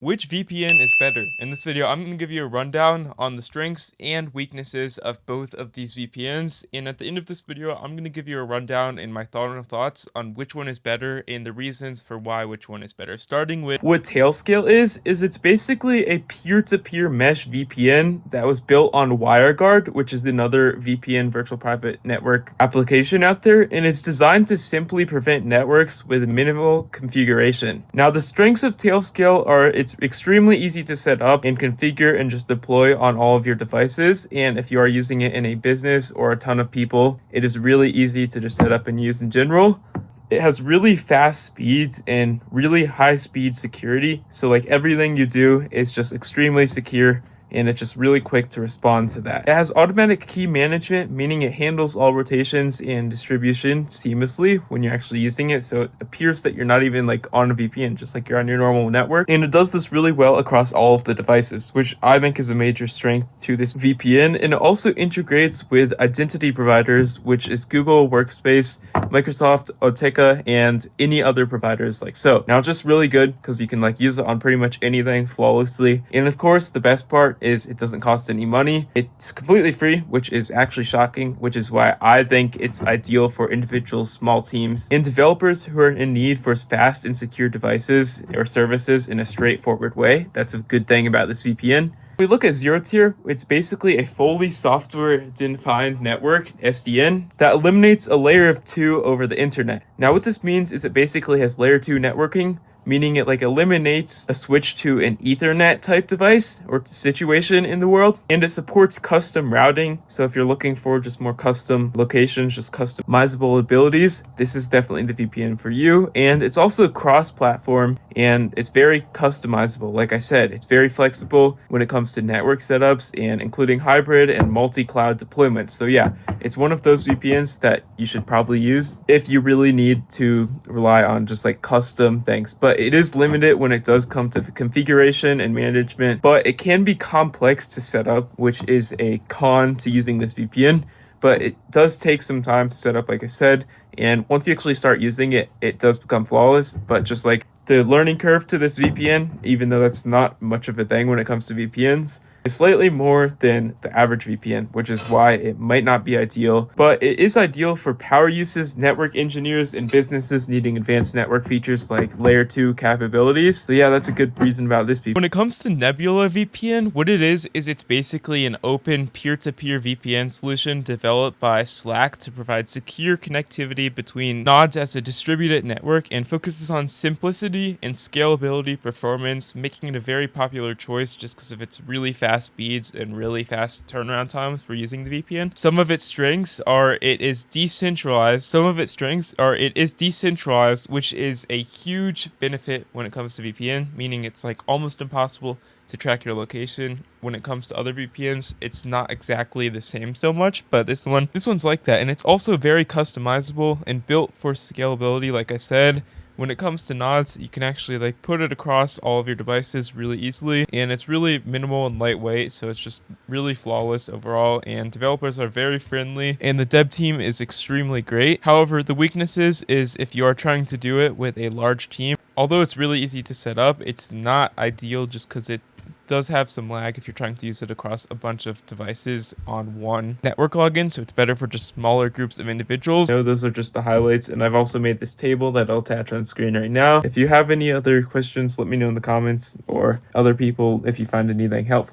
Which VPN is better? In this video, I'm going to give you a rundown on the strengths and weaknesses of both of these VPNs. And at the end of this video, I'm going to give you a rundown and my thoughts on which one is better and the reasons for why which one is better. Starting with what Tailscale is it's basically a peer-to-peer mesh VPN that was built on WireGuard, which is another VPN virtual private network application out there. And it's designed to simply prevent networks with minimal configuration. Now, the strengths of Tailscale are it's extremely easy to set up and configure and just deploy on all of your devices. And if you are using it in a business or a ton of people, it is really easy to just set up and use in general. It has really fast speeds and really high speed security. So like everything you do is just extremely secure, and it's just really quick to respond to that. It has automatic key management, meaning it handles all rotations and distribution seamlessly when you're actually using it. So it appears that you're not even like on a VPN, just like you're on your normal network. And it does this really well across all of the devices, which I think is a major strength to this VPN. And it also integrates with identity providers, which is Google Workspace, Microsoft, Oteka, and any other providers like so. Now, it's just really good because you can like use it on pretty much anything flawlessly. And of course, the best part is it doesn't cost any money. It's completely free, which is actually shocking, which is why I think it's ideal for individual small teams and developers who are in need for fast and secure devices or services in a straightforward way. That's a good thing about this VPN. We look at Zerotier, it's basically a fully software-defined network, SDN, that eliminates a layer of 2 over the internet. Now, what this means is it basically has layer 2 networking, meaning it like eliminates a switch to an Ethernet type device or situation in the world, and it supports custom routing. So if you're looking for just more custom locations, just customizable abilities, this is definitely the VPN for you. And it's also cross-platform and it's very customizable. Like I said, it's very flexible when it comes to network setups and including hybrid and multi-cloud deployments. So yeah, it's one of those VPNs that you should probably use if you really need to rely on just like custom things. But it is limited when it does come to configuration and management, but it can be complex to set up, which is a con to using this VPN. But it does take some time to set up, like I said, and once you actually start using it, it does become flawless. But just like the learning curve to this VPN, even though that's not much of a thing when it comes to VPNs, is slightly more than the average VPN, which is why it might not be ideal, but it is ideal for power uses, network engineers, and businesses needing advanced network features like layer 2 capabilities. So yeah, that's a good reason about this VPN. When it comes to Nebula VPN, what it is it's basically an open peer-to-peer VPN solution developed by Slack to provide secure connectivity between nodes as a distributed network, and focuses on simplicity and scalability performance, making it a very popular choice just because of its really fast speeds and really fast turnaround times for using the VPN. Some of its strengths are it is decentralized, which is a huge benefit when it comes to VPN, meaning it's like almost impossible to track your location. When it comes to other VPNs, it's not exactly the same so much, but this one's like that. And it's also very customizable and built for scalability, like I said. When it comes to nodes, you can actually like put it across all of your devices really easily, and it's really minimal and lightweight, so it's just really flawless overall, and developers are very friendly and the dev team is extremely great. However, the weaknesses is if you are trying to do it with a large team, although it's really easy to set up, it's not ideal just because it does have some lag if you're trying to use it across a bunch of devices on one network login, so it's better for just smaller groups of individuals. No, those are just the highlights, and I've also made this table that I'll attach on screen right now. If you have any other questions, let me know in the comments, or other people if you find anything helpful.